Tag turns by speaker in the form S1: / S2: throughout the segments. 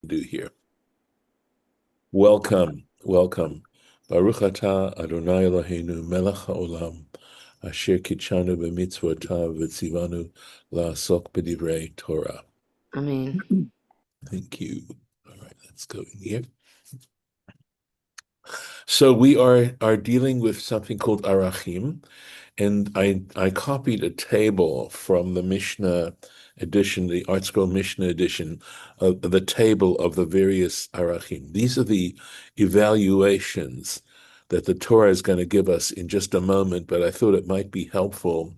S1: do here. Welcome. Baruch atah Adonai Eloheinu melech haolam asher kitshanu b'mitzvotav v'tzivanu la'asok b'divrei Torah.
S2: Amen.
S1: Thank you. All right, let's go in here. So we are dealing with something called arachim, and I copied a table from the Mishnah edition, the Art Scroll Mishnah edition, of the table of the various arachim. These are the evaluations that the Torah is going to give us in just a moment, but I thought it might be helpful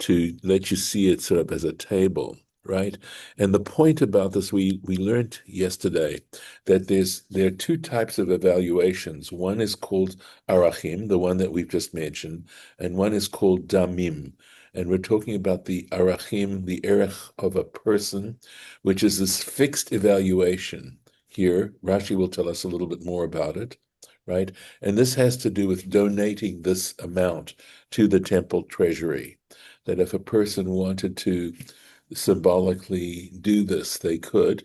S1: to let you see it sort of as a table, right? And the point about this, we learned yesterday that there are two types of evaluations. One is called arachim, the one that we've just mentioned, and one is called damim. And we're talking about the arachim, the erech of a person, which is this fixed evaluation. Here, Rashi will tell us a little bit more about it, right? And this has to do with donating this amount to the temple treasury. That if a person wanted to symbolically do this, they could.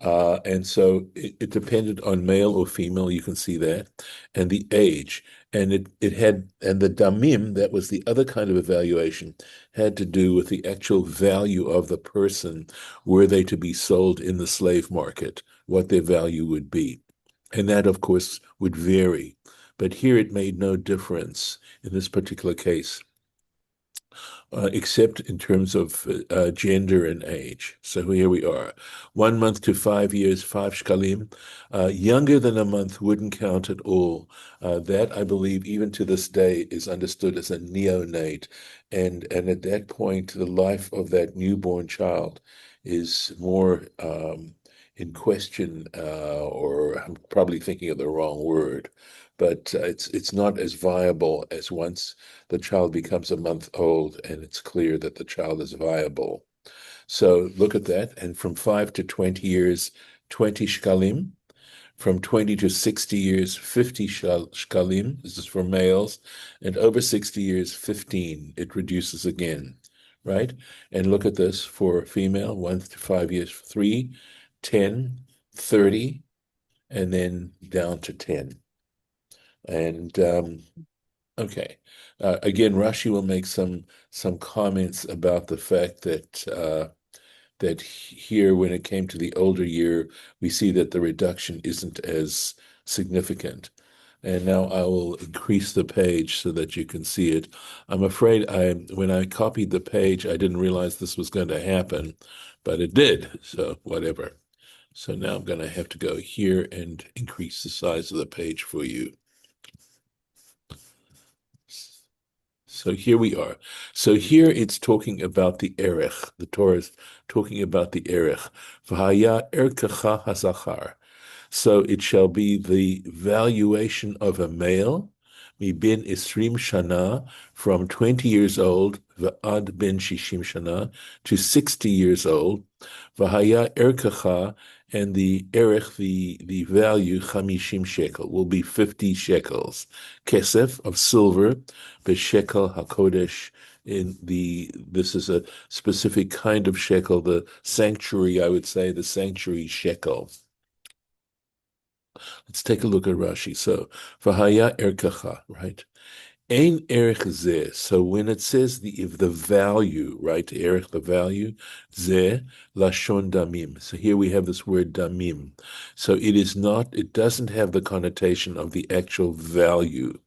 S1: And so it depended on male or female, you can see that, and the age. And and the damim, that was the other kind of evaluation, had to do with the actual value of the person, were they to be sold in the slave market, what their value would be. And that, of course, would vary. But here it made no difference in this particular case. Except in terms of gender and age. So here we are. 1 month to 5 years, 5 shkalim. Younger than a month wouldn't count at all. That, I believe, even to this day, is understood as a neonate. And at that point, the life of that newborn child is more in question, or I'm probably thinking of the wrong word, but it's not as viable as once the child becomes a month old and it's clear that the child is viable. So look at that. And from 5 to 20 years, 20 shkalim. From 20 to 60 years, 50 shkalim. This is for males. And over 60 years, 15. It reduces again, right? And look at this for female, 1 to 5 years, 3, 10, 30, and then down to 10. And okay. Again, Rashi will make some comments about the fact that here, when it came to the older year, we see that the reduction isn't as significant. And now I will increase the page so that you can see it. I'm afraid when I copied the page, I didn't realize this was going to happen, but it did. So whatever. So now I'm going to have to go here and increase the size of the page for you. So here we are. So here it's talking about the erech. The Torah is talking about the erech. V'haya erk'cha hazachar. So it shall be the valuation of a male, mibin isrim shana, from 20 years old, v'ad ben shishim shana, to 60 years old. V'haya erk'cha, and the erech, the value, chamishim shekel, will be 50 shekels. Kesef, of silver, b'shekel hakodesh, this is a specific kind of shekel, the sanctuary, I would say, the sanctuary shekel. Let's take a look at Rashi. So, v'haya erk'cha, right? Ein erech zeh. So when it says if the value, right, erech, the value, zeh, lashon damim. So here we have this word damim. So it doesn't have the connotation of the actual value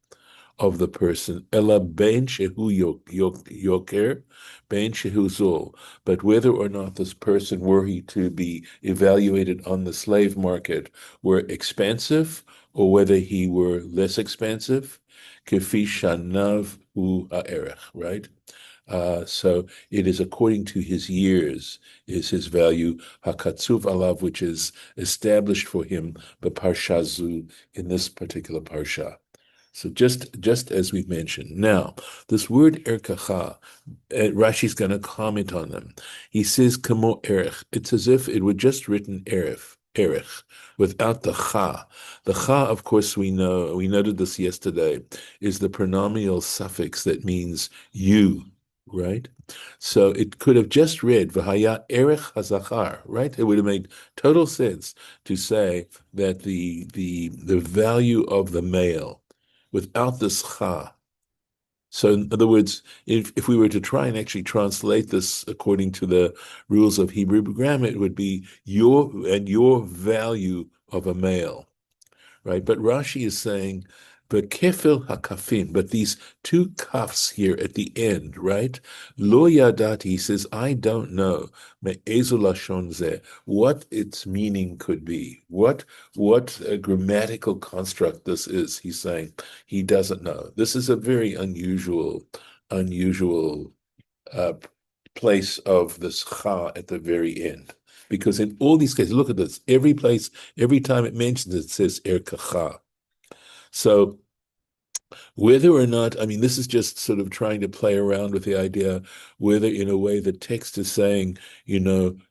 S1: of the person. Ela ben shehu yoker, ben shehu zol. But whether or not this person, were he to be evaluated on the slave market, were expensive, or whether he were less expensive, kefi shanav u ha'erech, right? So it is according to his years, is his value, hakatsuv alav, which is established for him, but parshazu, in this particular parsha. So just as we've mentioned. Now, this word erk'cha, Rashi's going to comment on them. He says kamo erech. It's as if it were just written erech, without the cha. The cha, of course, we noted this yesterday, is the pronominal suffix that means you, right? So it could have just read V'haya erech hazachar, right? It would have made total sense to say that the value of the male without this cha. So in other words, if we were to try and actually translate this according to the rules of Hebrew grammar, it would be your value of a male, right? But Rashi is saying, but kefil hakafim, but these two kafs here at the end, right? Lo yadati, he says, I don't know, me'ezu lashon zeh, what its meaning could be, what grammatical construct this is. He's saying he doesn't know. This is a very unusual uh, place of this cha at the very end. Because in all these cases, look at this, every place, every time it mentions it, says Erk'cha. So whether or not, I mean, this is just sort of trying to play around with the idea whether, in a way, the text is saying,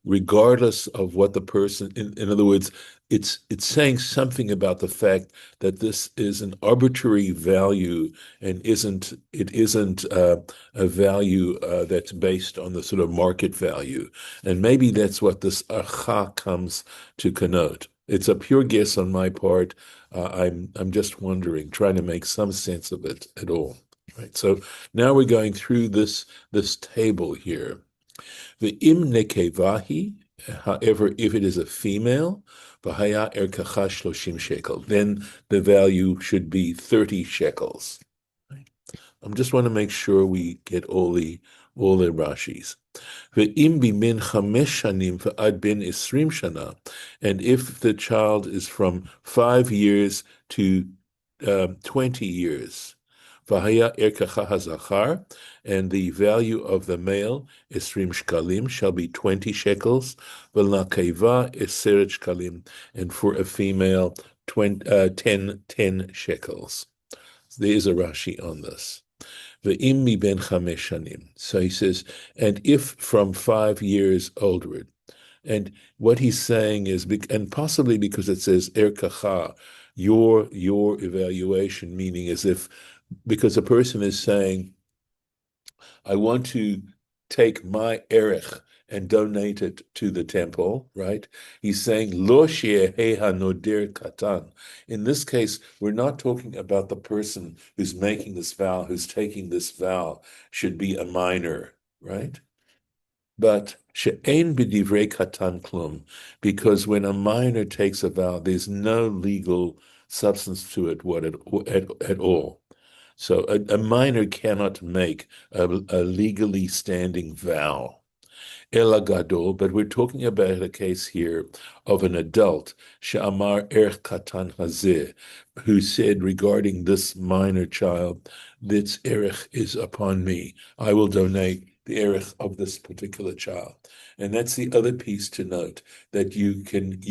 S1: regardless of what the person, in other words, it's saying something about the fact that this is an arbitrary value and it isn't a value that's based on the sort of market value, and maybe that's what this archa comes to connote. It's a pure guess on my part. I'm just wondering, trying to make some sense of it at all. Right. So now we're going through this table here. The im nekevahi, however, if it is a female, bahaya erkacha shloshim shekel, then the value should be 30 shekels. Right. I just want to make sure we get all the Rashis. Ve'im bimin chamesh shanim v'ad ben 20 shana, and if the child is from 5 years to 20 years, v'haya erk'cha hazachar, and the value of the male 20 shkalim shall be 20 shekels, v'lakeva 10 shkalim, and for a female 10 shekels. There is a Rashi on this. Ve'im mi ben chamesh shanim. So he says, and if from 5 years oldward. And what he's saying is, and possibly because it says erkacha, your evaluation, meaning as if, because a person is saying, I want to take my erech and donate it to the temple, right? He's saying, Lo she'eha noder katan. In this case, we're not talking about the person who's making this vow, who's taking this vow, should be a minor, right? But she'ein b'divrei katan klum, because when a minor takes a vow, there's no legal substance to it at all. So a minor cannot make a legally standing vow. Ela gadol, but we're talking about a case here of an adult, she'amar erch katan hazeh, who said regarding this minor child, this erech is upon me. I will donate the erech of this particular child. And that's the other piece to note, that you can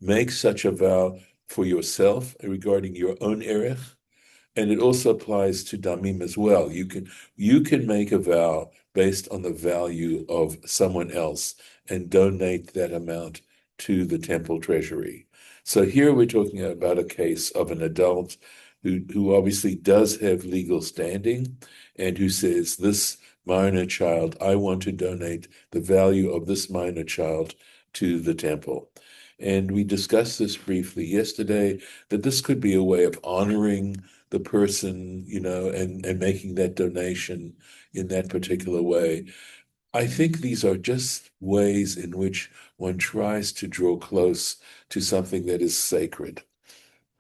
S1: make such a vow for yourself regarding your own erech, and it also applies to damim as well. You can make a vow based on the value of someone else and donate that amount to the temple treasury. So here we're talking about a case of an adult who obviously does have legal standing and who says, this minor child, I want to donate the value of this minor child to the temple. And we discussed this briefly yesterday, that this could be a way of honoring the person, and making that donation in that particular way. I think these are just ways in which one tries to draw close to something that is sacred.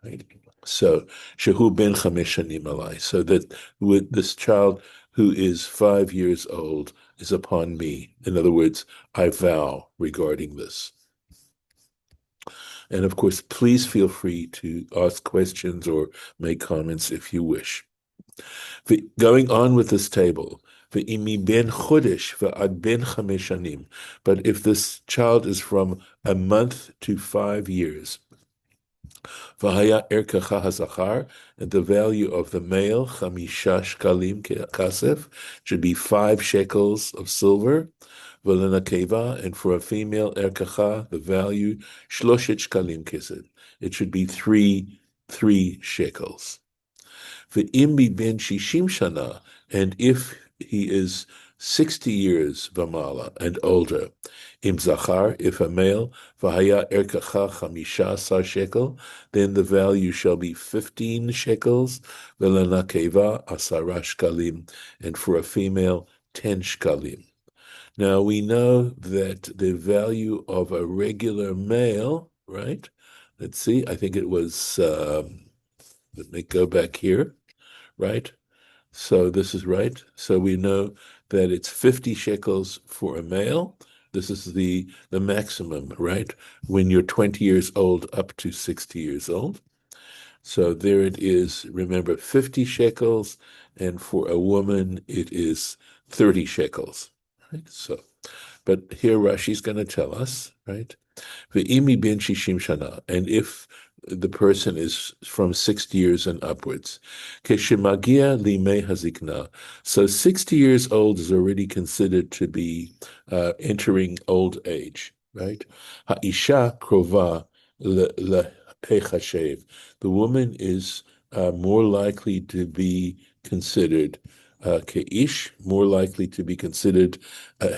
S1: Right? So, Shehu ben chamesh shanim alai, so that with this child who is 5 years old is upon me. In other words, I vow regarding this. And of course, please feel free to ask questions or make comments if you wish. Going on with this table, ve'imi ben chodesh ve'ad ben chamesh shanim. But if this child is from a month to 5 years, v'haya erk'cha hazachar, and the value of the male, chamisha shkalim kasef, should be 5 shekels of silver. V'lenakeva, and for a female erk'cha, the value shloshet shkalim kesed. It should be three shekels. Ve'im ben shishim shana, and if he is 60 years v'mala and older. Im zachar, if a male, v'haya erk'cha chamisha asar shekel, then the value shall be 15 shekels, v'lenakeva asara shkalim, and for a female, 10 shkalim. Now we know that the value of a regular male, right? Let's see, I think it was, let me go back here, right? So this is right. So we know that it's 50 shekels for a male. This is the maximum, right? When you're 20 years old up to 60 years old. So there it is. Remember, 50 shekels, and for a woman, it is 30 shekels. Right? So, but here Rashi's going to tell us, right? Ve'imi ben shishim shana, and if the person is from 60 years and upwards, keshemagia limei hazikna. So 60 years old is already considered to be entering old age, right? Ha'isha krova lehechashev. The woman is more likely to be considered keish, more likely to be considered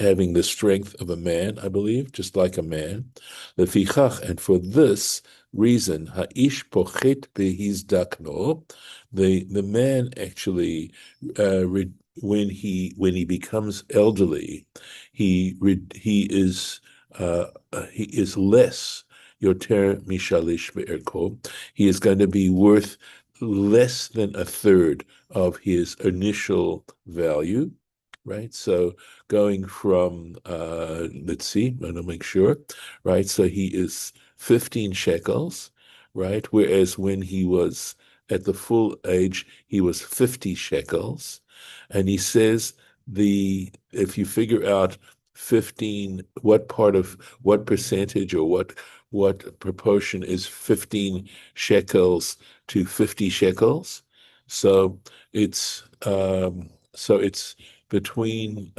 S1: having the strength of a man, I believe, just like a man. Lefichach, and for this reason, ha'ish pochet behizdakno, the man actually, when he becomes elderly, he is less yoter mishalish be'erko. He is going to be worth less than a third of his initial value, right? So going from, let's see, I want to make sure, right? So he is 15 shekels, right? Whereas when he was at the full age, he was 50 shekels. And he says if you figure out 15, what percentage or what proportion is 15 shekels to 50 shekels. So it's between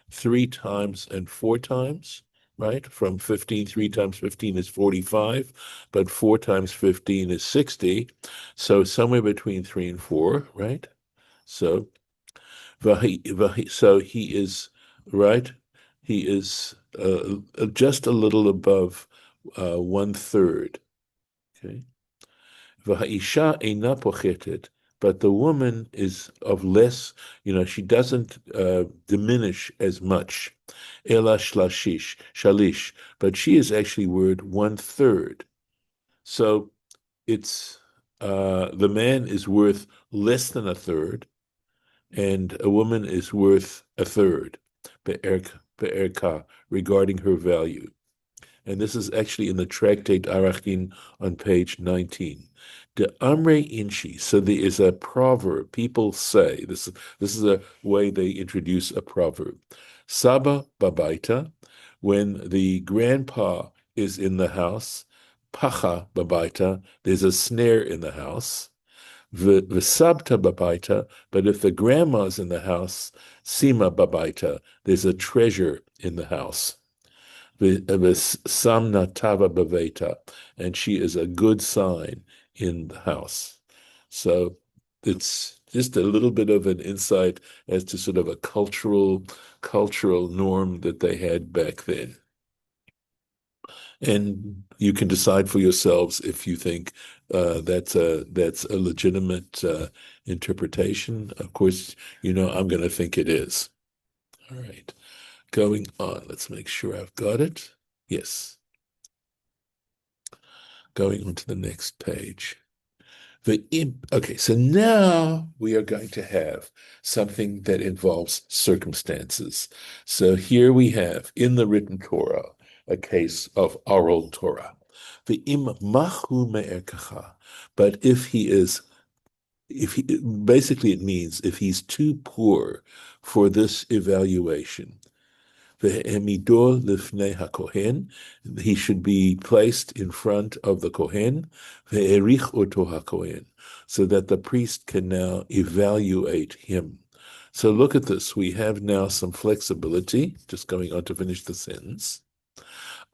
S1: 3 times and 4 times, right? From 15, 3 times 15 is 45, but 4 times 15 is 60. So somewhere between 3 and 4, right? So so he is, right? He is just a little above 1/3. Okay. V'ha'isha eina pochetet, but the woman is of less, she doesn't diminish as much. Ela shalish, but she is actually worth 1/3. So it's the man is worth less than a third, and a woman is worth a third, be'erk'cha, regarding her value. And this is actually in the tractate Arachin on page 19. De amre inchi. So there is a proverb. People say this is a way they introduce a proverb. Saba babaita, when the grandpa is in the house. Pacha babaita, there's a snare in the house. V'sabta babaita, but if the grandma's in the house, sima babaita, there's a treasure in the house. V'samna tava baveta, and she is a good sign in the house. So it's just a little bit of an insight as to sort of a cultural norm that they had back then. And you can decide for yourselves if you think that's a legitimate interpretation. Of course, I'm going to think it is. All right. Going on. Let's make sure I've got it. Yes. Going on to the next page. Okay, so now we are going to have something that involves circumstances. So here we have in the written Torah a case of oral Torah. Ve'im machu me'erk'cha. But basically it means if he's too poor for this evaluation, Ve'emidor lifnei hakohen, he should be placed in front of the kohen, ve'erich oto hakohen, so that the priest can now evaluate him. So look at this. We have now some flexibility. Just going on to finish the sentence.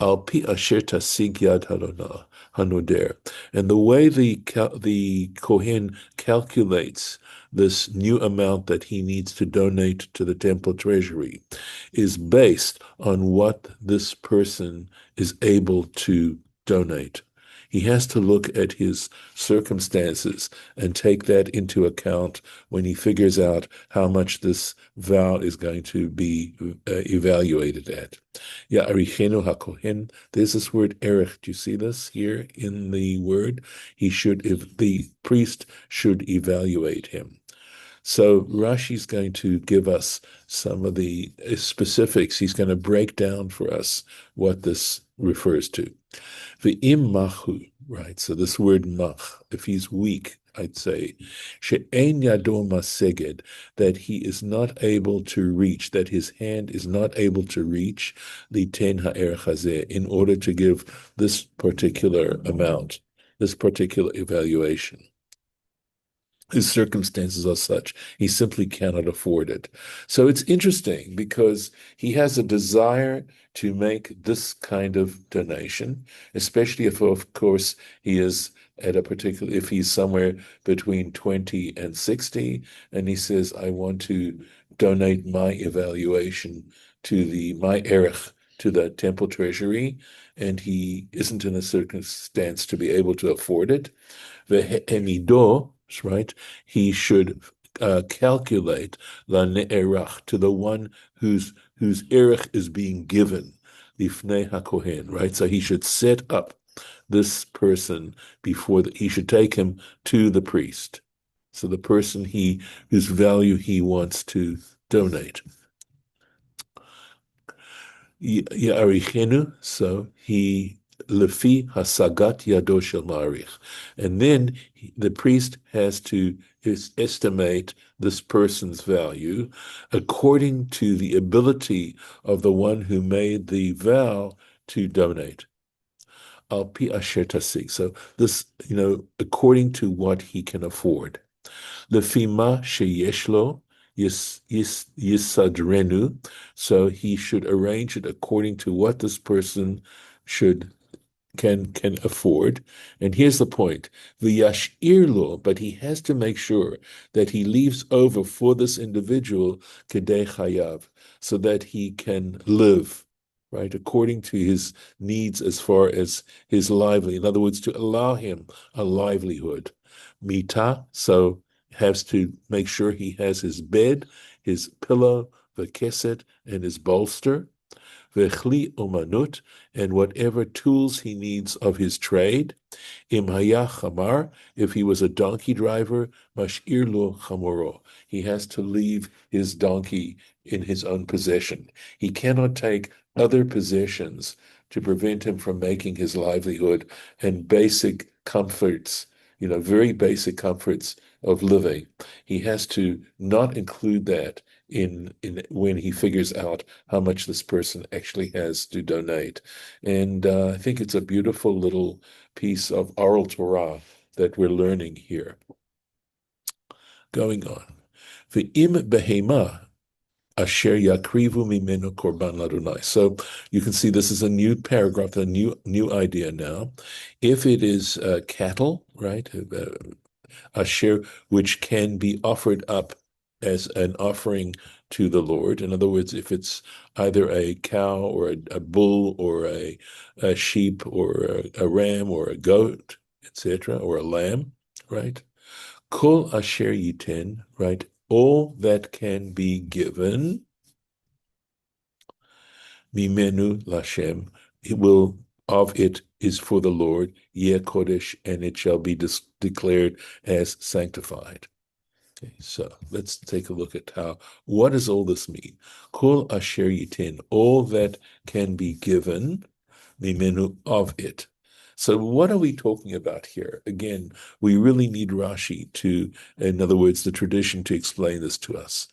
S1: Al pi asher tasig yad hanoder. And the way the Kohen calculates this new amount that he needs to donate to the temple treasury is based on what this person is able to donate. He has to look at his circumstances and take that into account when he figures out how much this vow is going to be evaluated at. Ya'arichenu hakohen. There's this word erech. Do you see this here in the word? If the priest should evaluate him. So Rashi's going to give us some of the specifics. He's going to break down for us what this refers to. Ve'im machu, right? So this word mach, if he's weak, I'd say, she'ein yado maseged, that he is not able to reach, that his hand is not able to reach liten ha'erech hazeh, in order to give this particular amount, this particular evaluation. His circumstances are such, he simply cannot afford it. So it's interesting because he has a desire to make this kind of donation, especially if, of course, he is if he's somewhere between 20 and 60, and he says, I want to donate my evaluation my erech to the temple treasury, and he isn't in a circumstance to be able to afford it. Ve'emido, right? He should calculate la ne'erach, to the one whose erech is being given, lifnei hakohen, right? So he should set up this person he should take him to the priest. So the person whose value he wants to donate. Ya'arichenu, so he lefi hasagat yado shel ma'arich, and then the priest has to estimate this person's value according to the ability of the one who made the vow to donate. Al pi asher tasig. So this, according to what he can afford. Lefima sheyeshlo yisadrenu. So he should arrange it according to what this person should can afford. And here's the point: v'yashir, but he has to make sure that he leaves over for this individual kedei chayav, so that he can live, right, according to his needs as far as his livelihood. In other words, to allow him a livelihood. Mita, so has to make sure he has his bed, his pillow, the keset, and his bolster. Vechli umanut, and whatever tools he needs of his trade. Im hayah chamar, if he was a donkey driver, mash'ir lo chamoro, he has to leave his donkey in his own possession. He cannot take other possessions to prevent him from making his livelihood and basic comforts, very basic comforts of living. He has to not include that in when he figures out how much this person actually has to donate. And I think it's a beautiful little piece of oral Torah that we're learning here. Going on. V'im behema asher yakrivu mimenu korban ladonai. So you can see this is a new paragraph, a new idea now. If it is cattle, right, asher, which can be offered up as an offering to the Lord. In other words, if it's either a cow or a bull or a sheep or a ram or a goat, etc., or a lamb, right? Kol asher yiten, right? All that can be given, mimenu lashem, of it is for the Lord, yeh kodesh, and it shall be declared as sanctified. Okay, so let's take a look at what does all this mean? Kol asher yitin, all that can be given, mimenu, of it. So what are we talking about here? Again, we really need Rashi in other words, the tradition to explain this to us.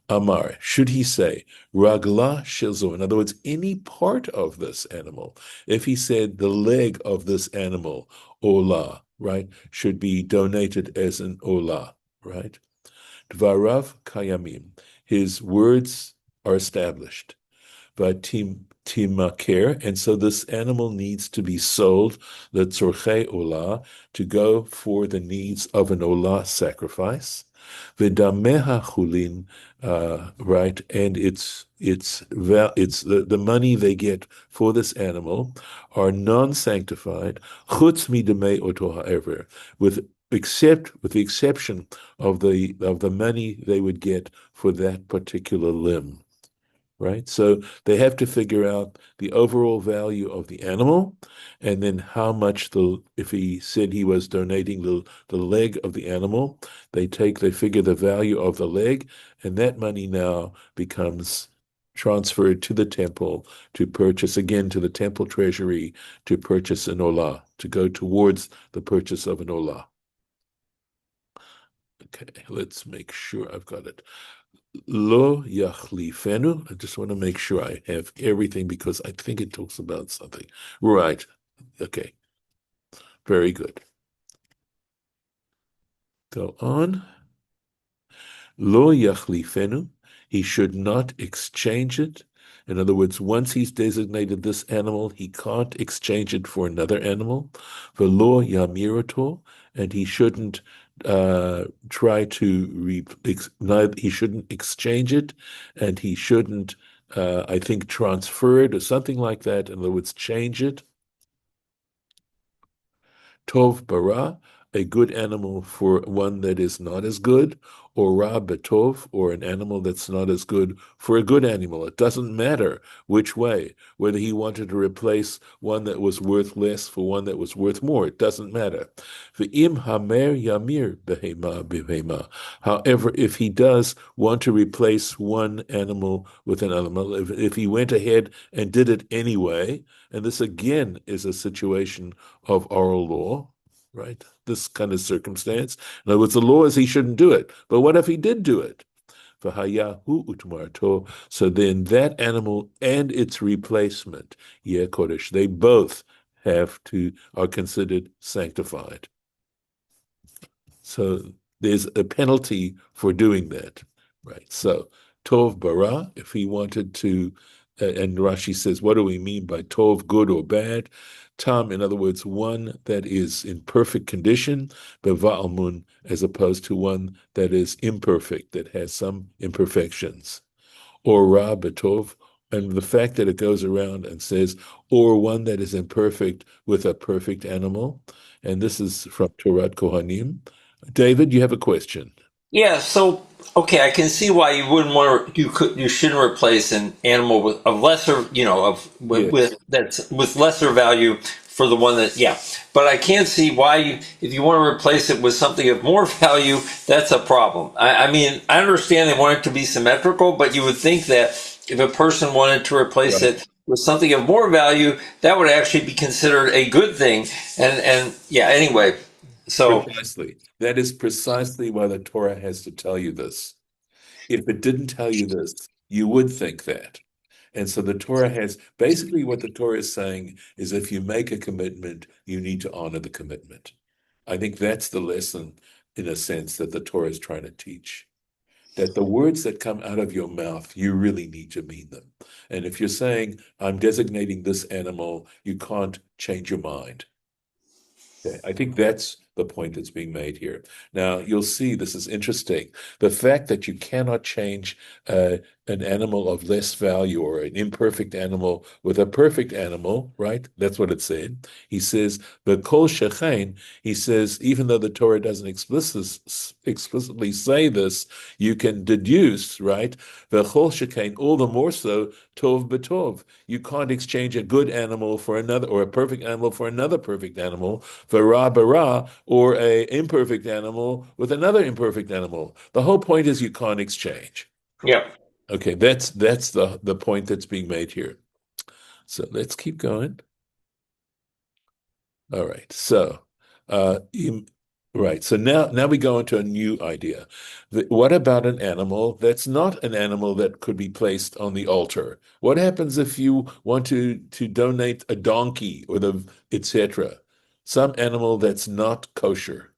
S1: Amar, should he say, Ragla shilzo, in other words, any part of this animal. If he said the leg of this animal, ola, right, should be donated as an ola, right? Dvarav kayamim, his words are established. But timaker, and so this animal needs to be sold, the tzorchei olah, to go for the needs of an olah sacrifice. V'dameha chulin, right, and it's the money they get for this animal are non-sanctified, chutz midamei oto ha'ever, with the exception of the money they would get for that particular limb, right? So they have to figure out the overall value of the animal, and then how much if he said he was donating the leg of the animal, they figure the value of the leg, and that money now becomes transferred to the temple to purchase, again, to the temple treasury, to purchase an olah, to go towards the purchase of an olah. Okay, let's make sure I've got it. Lo yachlifenu. I just want to make sure I have everything because I think it talks about something. Right. Okay. Very good. Go on. Lo yachlifenu. He should not exchange it. In other words, once he's designated this animal, he can't exchange it for another animal. Velo yamirato, and he shouldn't try to he shouldn't exchange it, and he shouldn't, I think, transfer it or something like that. In other words, change it. Tov bara, a good animal for one that is not as good, or ra betov, or an animal that's not as good for a good animal. It doesn't matter which way, whether he wanted to replace one that was worth less for one that was worth more. It doesn't matter. V'im hamer yamir behema behema. However, if he does want to replace one animal with an animal, if he went ahead and did it anyway, and this again is a situation of oral law, right? This kind of circumstance. In other words, the law is he shouldn't do it. But what if he did do it? So then that animal and its replacement, kodesh, they both are considered sanctified. So there's a penalty for doing that, right? So Tov bara, if he wanted to, and Rashi says, what do we mean by Tov, good or bad? Tam, in other words, one that is in perfect condition, beva'almun, as opposed to one that is imperfect, that has some imperfections. Or ra betov, and the fact that it goes around and says, or one that is imperfect with a perfect animal, and this is from Torah Kohanim. David, you have a question.
S2: Yeah, so okay, I can see why you wouldn't want to, you shouldn't replace an animal with of lesser, with
S1: Yes.
S2: that's with lesser value for the one that, yeah. But I can't see why if you want to replace it with something of more value, that's a problem. I mean, I understand they want it to be symmetrical, but you would think that if a person wanted to replace
S1: Right.
S2: it with something of more value, that would actually be considered a good thing. And yeah, anyway, so
S1: Precisely. That is precisely why the Torah has to tell you this. If it didn't tell you this, you would think that. And so the Torah has basically what the Torah is saying is if you make a commitment, you need to honor the commitment. I think that's the lesson, in a sense, that the Torah is trying to teach. That the words that come out of your mouth, you really need to mean them. And if you're saying, I'm designating this animal, you can't change your mind. Okay, I think that's the point that's being made here. Now, you'll see this is interesting. The fact that you cannot change an animal of less value or an imperfect animal with a perfect animal, right? That's what it said. He says, the kol shechain, he says, even though the Torah doesn't explicitly say this, you can deduce, right? The kol shechain, all the more so, tov betov. You can't exchange a good animal for another, or a perfect animal for another perfect animal, v'ra bara, or a imperfect animal with another imperfect animal. The whole point is you can't exchange.
S2: yeah.
S1: Okay, that's the point that's being made here. So let's keep going. All right. So right. So now we go into a new idea. What about an animal that's not an animal that could be placed on the altar? What happens if you want to donate a donkey or etc. Some animal that's not kosher?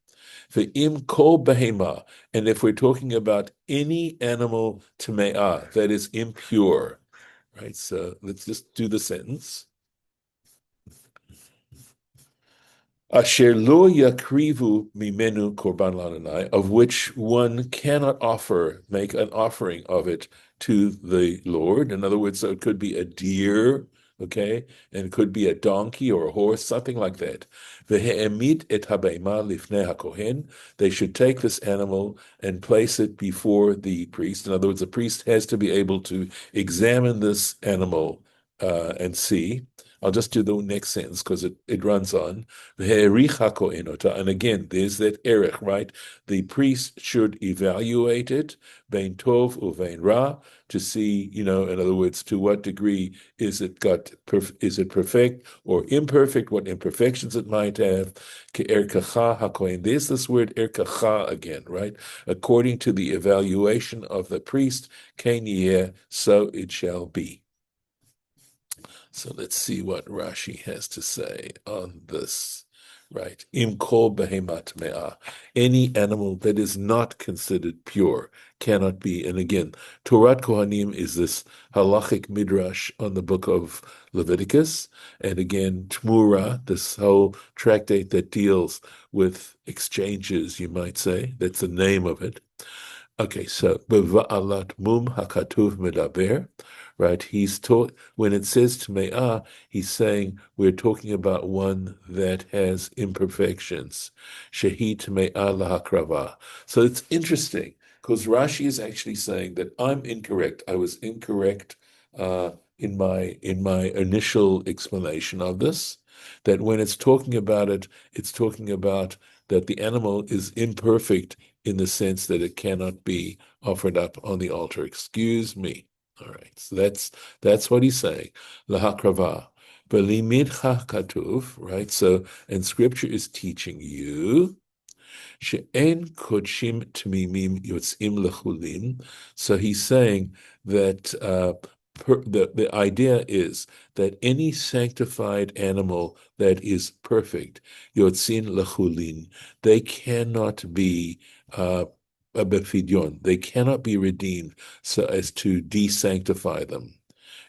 S1: Ve'im kol behema, and if we're talking about any animal tame'ah that is impure, right? So let's just do the sentence. Asher lo yakrivu mimenu korban l'Adonai, of which one cannot make an offering of it to the Lord. In other words, so it could be a deer, okay, and it could be a donkey or a horse, something like that. Vehe'emit et habeima lifnei hakohen. They should take this animal and place it before the priest. In other words, the priest has to be able to examine this animal and see. I'll just do the next sentence because it runs on. And again, there's that erech, right? The priest should evaluate it, bein tov uvein ra, to see, in other words, to what degree is it perfect or imperfect, what imperfections it might have. Erk'cha hakohen. There's this word erk'cha again, right? According to the evaluation of the priest, ken yeh, so it shall be. So let's see what Rashi has to say on this. Right. Im kol behemat me'ah. Any animal that is not considered pure cannot be. And again, Torah Kohanim is this halachic midrash on the book of Leviticus. And again, Tmura, this whole tractate that deals with exchanges, you might say. That's the name of it. Okay, so beva'alat mum hakatuv medaber, right? He's taught when it says tme'ah, he's saying we're talking about one that has imperfections. Shehi tme'ah lahakrava. So it's interesting because Rashi is actually saying that I'm incorrect. I was incorrect in my initial explanation of this. That when it's talking about it, it's talking about that the animal is imperfect in the sense that it cannot be offered up on the altar. Excuse me. All right, so that's what he's saying. Lahakrava. Belimidcha katuv, right? So, and scripture is teaching you she'en kodshim tmimim yotzim lechulin. So he's saying that the idea is that any sanctified animal that is perfect, yotzin lechulin, they cannot be a befidyon. They cannot be redeemed so as to desanctify them.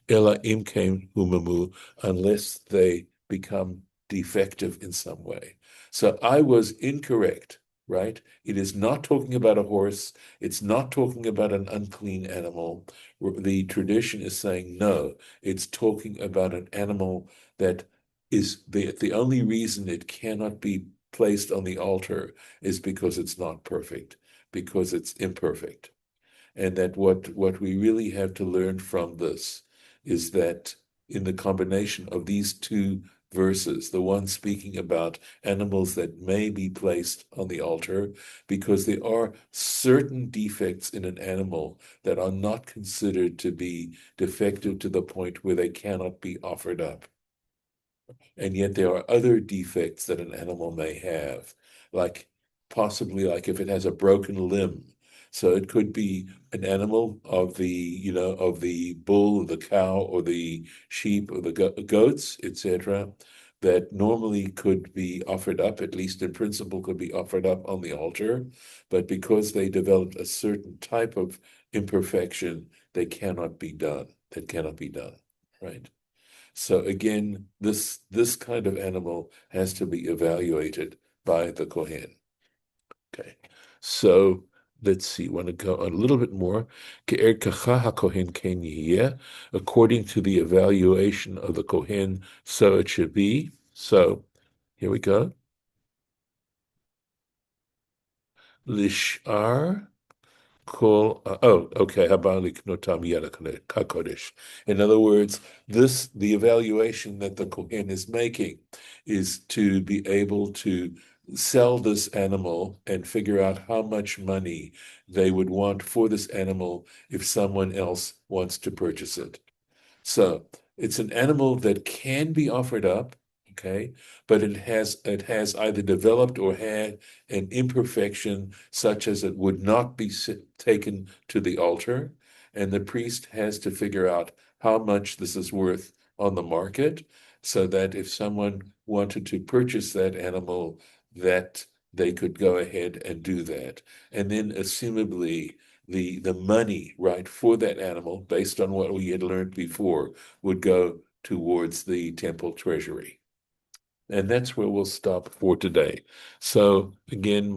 S1: Ela imkem humamu, unless they become defective in some way. So I was incorrect, right? It is not talking about a horse. It's not talking about an unclean animal. The tradition is saying, no, it's talking about an animal that is the only reason it cannot be placed on the altar is because it's not perfect, because it's imperfect. And that what we really have to learn from this is that in the combination of these two verses, the one speaking about animals that may be placed on the altar, because there are certain defects in an animal that are not considered to be defective to the point where they cannot be offered up. And yet there are other defects that an animal may have, like possibly like if it has a broken limb. So it could be an animal of the bull, the cow, or the sheep, or the goats, etc., that normally could be offered up, at least in principle, could be offered up on the altar, but because they developed a certain type of imperfection, they cannot be done. That cannot be done, right? So again, this kind of animal has to be evaluated by the Kohen. Okay, so let's see. Want to go a little bit more? Erk'cha haKohen ken yeh, according to the evaluation of the Kohen, so it should be. So here we go. Lishar. Okay. In other words, the evaluation that the Kohen is making is to be able to sell this animal and figure out how much money they would want for this animal if someone else wants to purchase it. So it's an animal that can be offered up, okay, but it has either developed or had an imperfection such as it would not be taken to the altar, and the priest has to figure out how much this is worth on the market, so that if someone wanted to purchase that animal, that they could go ahead and do that. And then assumably the money, right, for that animal, based on what we had learned before, would go towards the temple treasury. And that's where we'll stop for today. So again,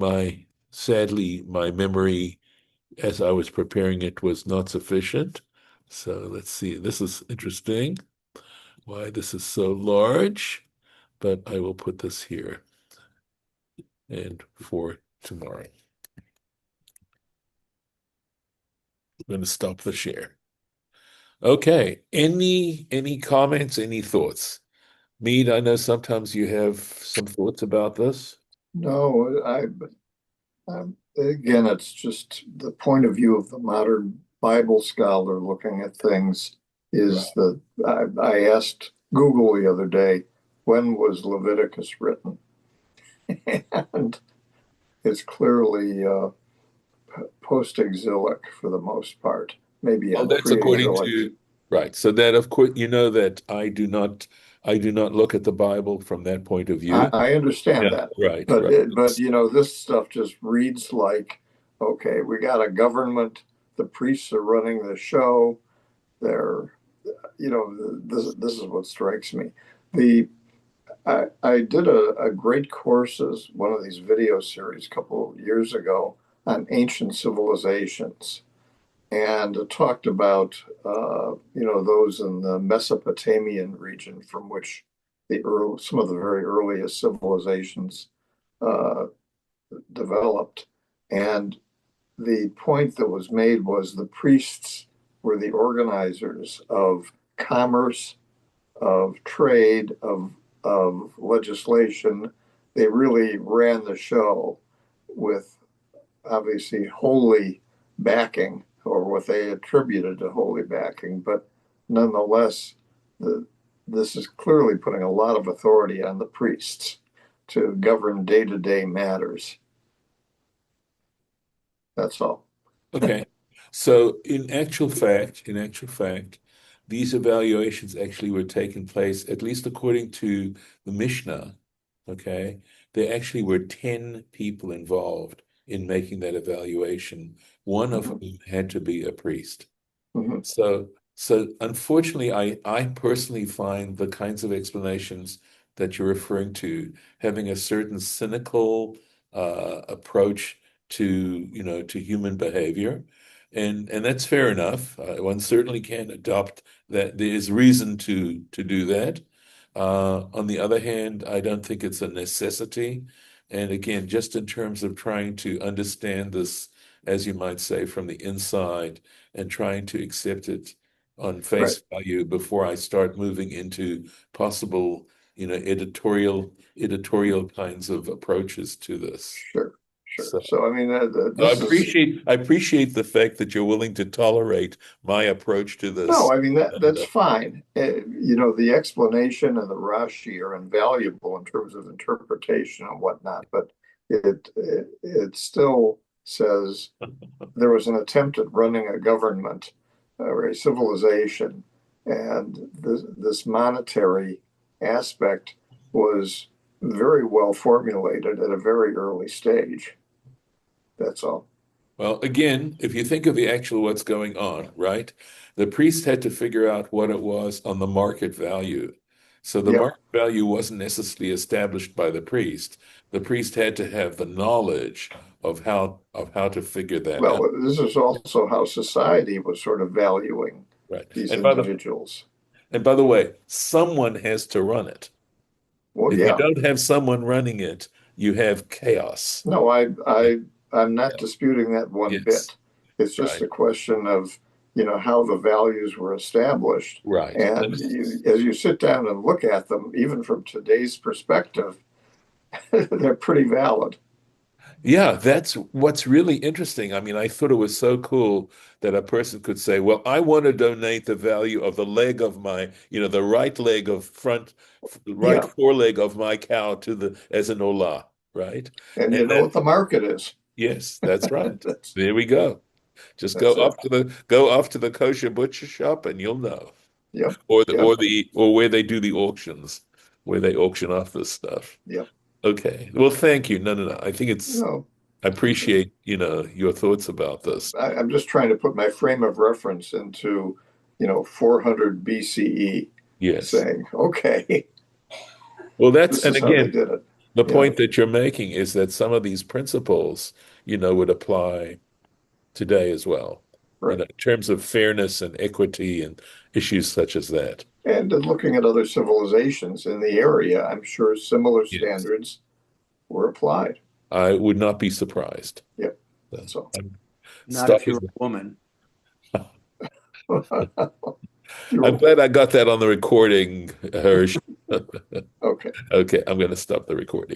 S1: sadly, my memory as I was preparing it was not sufficient. So let's see. This is interesting. Why this is so large, but I will put this here and for tomorrow. I'm going to stop the share. Okay. Any comments, any thoughts? Mead, I know sometimes you have some thoughts about this.
S3: No, again, it's just the point of view of the modern Bible scholar looking at things is
S1: Right.
S3: that I asked Google the other day, when was Leviticus written? And it's clearly post-exilic for the most part, maybe
S1: Oh,
S3: in
S1: that's according
S3: pre-exilic.
S1: to, right. So that of course you know that I do not look at the Bible from that point of view.
S3: I understand
S1: Yeah,
S3: that,
S1: right,
S3: but
S1: right.
S3: this stuff just reads like, okay, we got a government, the priests are running the show, they're this is what strikes me. The I did a great course as one of these video series a couple of years ago on ancient civilizations, and it talked about those in the Mesopotamian region from which some of the very earliest civilizations uh, developed, and the point that was made was the priests were the organizers of commerce, of trade, of legislation. They really ran the show with obviously holy backing, or what they attributed to holy backing, but nonetheless, the, this is clearly putting a lot of authority on the priests to govern day-to-day matters. That's all.
S1: Okay. So in actual fact, these evaluations actually were taking place, at least according to the Mishnah, okay? There actually were 10 people involved in making that evaluation, one of
S3: Mhm.
S1: whom had to be a priest.
S3: Mhm.
S1: So unfortunately, I personally find the kinds of explanations that you're referring to having a certain cynical approach to, to human behavior. And that's fair enough. One certainly can adopt that. There is reason to do that. On the other hand, I don't think it's a necessity. And again, just in terms of trying to understand this, as you might say, from the inside and trying to accept it on
S3: Right.
S1: face value before I start moving into possible, editorial kinds of approaches to this.
S3: Sure. Sure.
S1: So,
S3: So I mean,
S1: so
S3: this is
S1: I appreciate the fact that you're willing to tolerate my approach to
S3: no.
S1: this.
S3: I mean
S1: And
S3: that's fine. The explanation and the Rashi are invaluable in terms of interpretation and whatnot, but it still says there was an attempt at running a government or a civilization, and this monetary aspect was very well formulated at a very early stage. That's all.
S1: well, again, if you think of the actual what's going on, right? The priest had to figure out what it was on the market value. So the
S3: Yep.
S1: market value wasn't necessarily established by the priest. The priest had to have the knowledge of how to figure that out.
S3: Well, this is also how society was sort of valuing
S1: Right.
S3: these
S1: And by the
S3: individuals.
S1: and by the way, someone has to run it.
S3: Well,
S1: If you
S3: yeah.
S1: don't have someone running it, you have chaos.
S3: No,
S1: Yeah.
S3: I'm not
S1: Yeah.
S3: disputing that one
S1: Yes.
S3: bit. It's just
S1: Right.
S3: a question of, how the values were established.
S1: Right.
S3: And as you sit down and look at them, even from today's perspective, they're pretty valid.
S1: Yeah, that's what's really interesting. I mean, I thought it was so cool that a person could say, well, I want to donate the value of the leg of my, the right leg of right
S3: Yeah.
S1: foreleg of my cow to the as an olah, right?
S3: And
S1: And
S3: you know
S1: then,
S3: what the market is.
S1: yes, that's right.
S3: That's
S1: There we go. Just
S3: that's it.
S1: go off to the kosher butcher shop and you'll know.
S3: Yep.
S1: Or
S3: Yep.
S1: where they do the auctions, where they auction off this stuff.
S3: Yep.
S1: Okay. Well, thank you. No, no, no. I think it's
S3: No.
S1: I appreciate, your thoughts about this.
S3: I'm just trying to put my frame of reference into, 400 BCE,
S1: Yes.
S3: saying, okay,
S1: Well,
S3: this
S1: and
S3: is how they
S1: again,
S3: did it.
S1: the
S3: Yeah,
S1: point that you're making is that some of these principles, would apply today as well,
S3: right.
S1: in terms of fairness and equity and issues such as that.
S3: And looking at other civilizations in the area, I'm sure similar
S1: Yes.
S3: standards were applied.
S1: I would not be surprised.
S3: Yep.
S1: So
S3: So,
S1: I'm
S4: Not if you're
S1: stopping.
S4: a woman.
S1: I'm glad I got that on the recording, Hirsch.
S3: okay.
S1: Okay, I'm going to stop the recording.